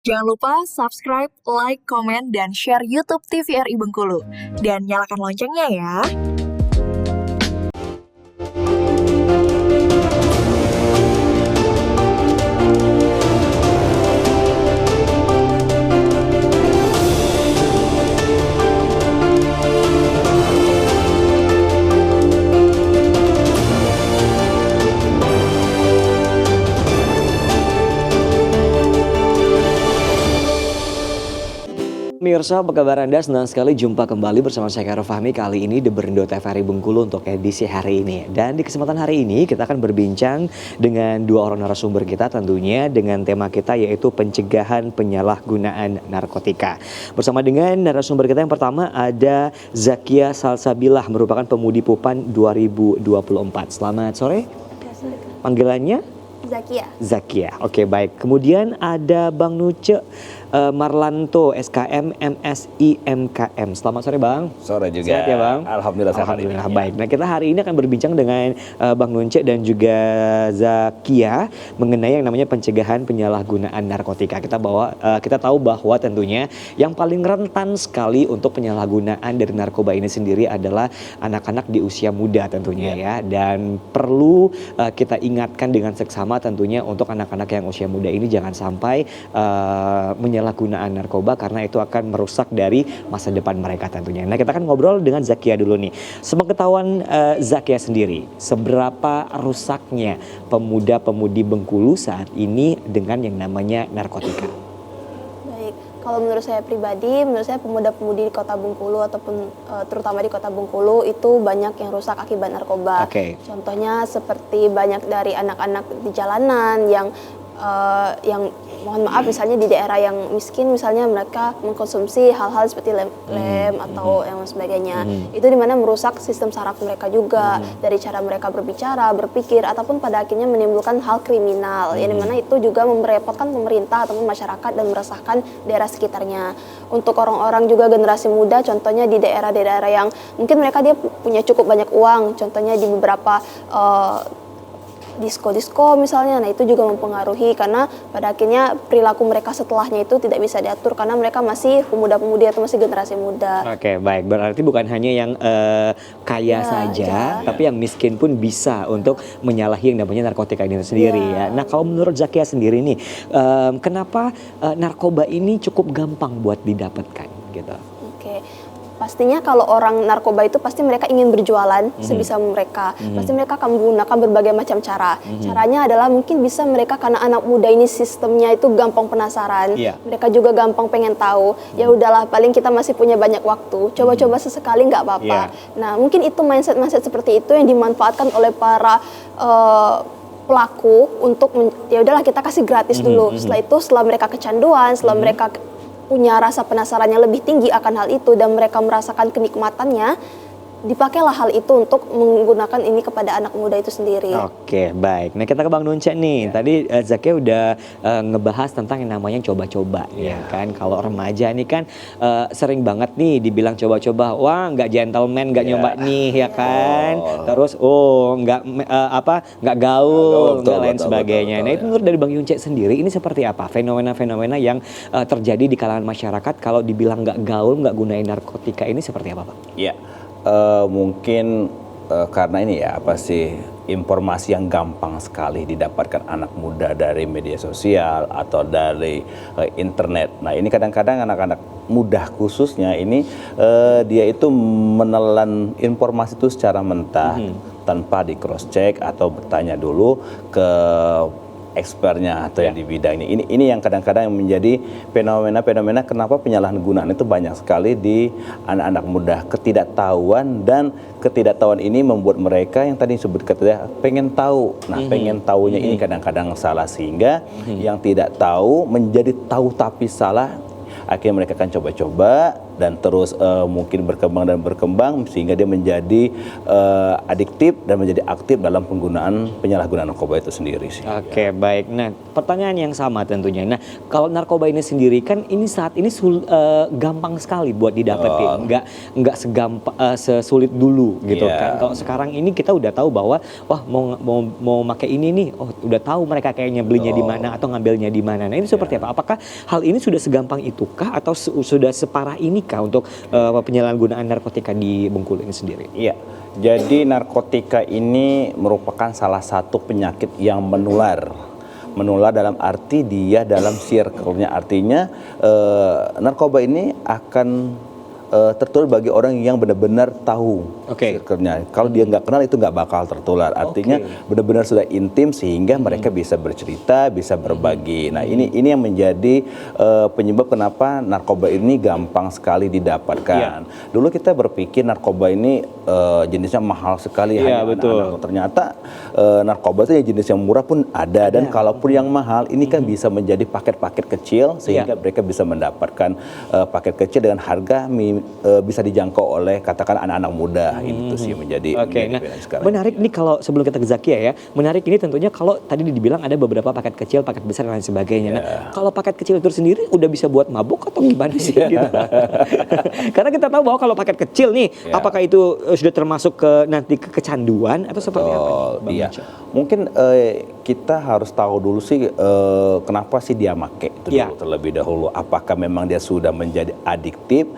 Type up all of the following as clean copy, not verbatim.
Jangan lupa subscribe, like, komen, dan share YouTube TVRI Bengkulu. Dan nyalakan loncengnya ya. Pemirsa, apa kabar Anda? Senang sekali jumpa kembali bersama saya Khairul Fahmi. Kali ini The Berindo TVRI Bengkulu untuk edisi hari ini. Dan di kesempatan hari ini kita akan berbincang dengan dua orang narasumber kita tentunya dengan tema kita yaitu pencegahan penyalahgunaan narkotika. Bersama dengan narasumber kita yang pertama ada Zakia Salsabilah, merupakan pemudi Pupan 2024. Selamat sore. Panggilannya? Zakia. Oke, baik. Kemudian ada Bang Nuce Marlanto, SKM MSI MKM. Selamat sore Bang. Sore juga. Sehat ya Bang? Alhamdulillah sehat. Alhamdulillah baik. Nah, kita hari ini akan berbincang dengan Bang Nunce dan juga Zakia mengenai yang namanya pencegahan penyalahgunaan narkotika. Kita tahu bahwa tentunya yang paling rentan sekali untuk penyalahgunaan dari narkoba ini sendiri adalah anak-anak di usia muda tentunya ya. Dan perlu kita ingatkan dengan seksama tentunya untuk anak-anak yang usia muda ini jangan sampai penyalahgunaan narkoba karena itu akan merusak dari masa depan mereka tentunya. Nah, kita akan ngobrol dengan Zakia dulu nih. Sepengetahuan Zakia sendiri, seberapa rusaknya pemuda-pemudi Bengkulu saat ini dengan yang namanya narkotika? Baik, kalau menurut saya pribadi, menurut saya pemuda-pemudi di Kota Bengkulu ataupun terutama di Kota Bengkulu itu banyak yang rusak akibat narkoba. Contohnya seperti banyak dari anak-anak di jalanan yang mohon maaf misalnya di daerah yang miskin misalnya mereka mengkonsumsi hal-hal seperti lem atau yang sebagainya. Itu dimana merusak sistem saraf mereka juga dari cara mereka berbicara, berpikir ataupun pada akhirnya menimbulkan hal kriminal. Yang dimana itu juga merepotkan pemerintah ataupun masyarakat dan meresahkan daerah sekitarnya. Untuk orang-orang juga generasi muda contohnya di daerah-daerah yang mungkin dia punya cukup banyak uang, contohnya di beberapa disko misalnya, nah itu juga mempengaruhi karena pada akhirnya perilaku mereka setelahnya itu tidak bisa diatur karena mereka masih pemuda-pemudi atau masih generasi muda. Oke, baik. Berarti bukan hanya yang kaya saja, tapi yang miskin pun bisa untuk menyalahi yang namanya narkotika ini sendiri ya. Nah, kalau menurut Zakia sendiri nih, kenapa narkoba ini cukup gampang buat didapatkan gitu? Oke. Pastinya kalau orang narkoba itu pasti mereka ingin berjualan sebisa mereka. Pasti mereka akan menggunakan berbagai macam cara. Caranya adalah mungkin bisa mereka karena anak muda ini sistemnya itu gampang penasaran. Mereka juga gampang pengen tahu. Ya udahlah, paling kita masih punya banyak waktu. Coba-coba sesekali nggak apa-apa. Nah, mungkin itu mindset seperti itu yang dimanfaatkan oleh para pelaku untuk ya udahlah kita kasih gratis dulu. Setelah itu, setelah mereka kecanduan, setelah mereka punya rasa penasarannya lebih tinggi akan hal itu dan mereka merasakan kenikmatannya, dipakailah hal itu untuk menggunakan ini kepada anak muda itu sendiri. Oke, baik. Nah, kita ke Bang Nunce nih. Tadi Zakia udah ngebahas tentang yang namanya coba-coba, ya kan? Kalau remaja nih kan sering banget nih dibilang coba-coba, wah nggak gentleman, nggak nyoba nih, ya kan? Terus, nggak gaul, nggak lain sebagainya. Nah, itu menurut dari Bang Nunce sendiri, ini seperti apa? Fenomena-fenomena yang terjadi di kalangan masyarakat kalau dibilang nggak gaul, nggak gunain narkotika ini seperti apa, Pak? Iya. Mungkin karena ini ya informasi yang gampang sekali didapatkan anak muda dari media sosial atau dari internet. Nah, ini kadang-kadang anak-anak muda khususnya ini dia itu menelan informasi itu secara mentah tanpa di cross check atau bertanya dulu ke expertnya atau yang di bidangnya. Ini yang kadang-kadang yang menjadi fenomena kenapa penyalahgunaan itu banyak sekali di anak-anak muda. Ketidaktahuan dan ketidaktahuan ini membuat mereka yang tadi disebut katanya pengen tahu. Nah, pengen tahunya ini kadang-kadang salah sehingga yang tidak tahu menjadi tahu tapi salah. Akhirnya mereka akan coba-coba dan terus mungkin berkembang sehingga dia menjadi adiktif dan menjadi aktif dalam penyalahgunaan narkoba itu sendiri sih. Oke, baik. Nah, pertanyaan yang sama tentunya. Nah, kalau narkoba ini sendiri kan ini saat ini gampang sekali buat didapetin, nggak sesulit dulu gitu kan. Kalau sekarang ini kita udah tahu bahwa wah mau pakai ini nih, oh udah tahu mereka kayaknya belinya di mana atau ngambilnya di mana. Nah, ini seperti apa? Apakah hal ini sudah segampang itukah atau sudah separah inikah untuk penyalahgunaan narkotika di Bengkulu ini sendiri? Iya. Jadi narkotika ini merupakan salah satu penyakit yang menular dalam arti dia dalam circle-nya, artinya narkoba ini akan tertular bagi orang yang benar-benar tahu circle-nya. Kalau dia nggak kenal itu nggak bakal tertular. Artinya benar-benar sudah intim sehingga mereka bisa bercerita, bisa berbagi. Nah ini yang menjadi penyebab kenapa narkoba ini gampang sekali didapatkan. Dulu kita berpikir narkoba ini jenisnya mahal sekali. Betul. Ternyata narkoba itu jenis yang murah pun ada dan kalaupun yang mahal ini kan bisa menjadi paket-paket kecil sehingga mereka bisa mendapatkan paket kecil dengan harga bisa dijangkau oleh katakan anak-anak muda. Itu sih menjadi nah, menarik nih kalau sebelum kita ke Zakia ya, menarik ini tentunya kalau tadi dibilang ada beberapa paket kecil, paket besar dan lain sebagainya. Nah, kalau paket kecil itu sendiri udah bisa buat mabuk atau gimana sih gitu? Karena kita tahu bahwa kalau paket kecil nih, apakah itu sudah termasuk ke nanti ke kecanduan atau seperti apa? Iya, mungkin kita harus tahu dulu sih kenapa sih dia make itu dulu terlebih dahulu. Apakah memang dia sudah menjadi adiktif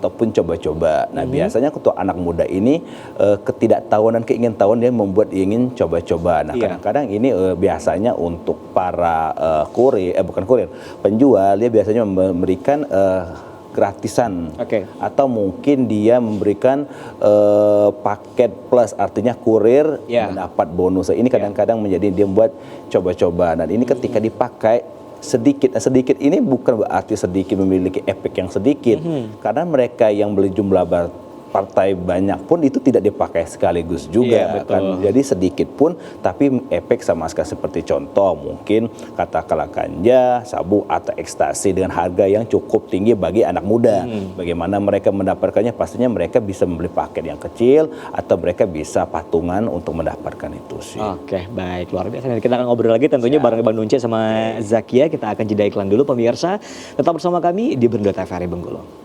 ataupun coba-coba. Nah biasanya untuk anak muda ini ketidaktahuan dan keingintahuan dia membuat ingin coba-coba. Nah kadang-kadang ini biasanya untuk para penjual dia biasanya memberikan gratisan atau mungkin dia memberikan paket plus, artinya kurir mendapat bonus. Ini kadang-kadang menjadi dia membuat coba-coba. Dan ini ketika dipakai sedikit ini bukan berarti sedikit memiliki efek yang sedikit, karena mereka yang beli jumlah partai banyak pun itu tidak dipakai sekaligus juga kan. Jadi sedikit pun tapi efek sama sekali, seperti contoh mungkin katakanlah ganja, sabu atau ekstasi dengan harga yang cukup tinggi bagi anak muda. Bagaimana mereka mendapatkannya? Pastinya mereka bisa membeli paket yang kecil atau mereka bisa patungan untuk mendapatkan itu sih. Oke, baik, luar biasa. Kita akan ngobrol lagi tentunya bareng Bang Nunce sama Zakia. Kita akan jeda iklan dulu pemirsa. Tetap bersama kami di Bernadette TVRI Bengkulu.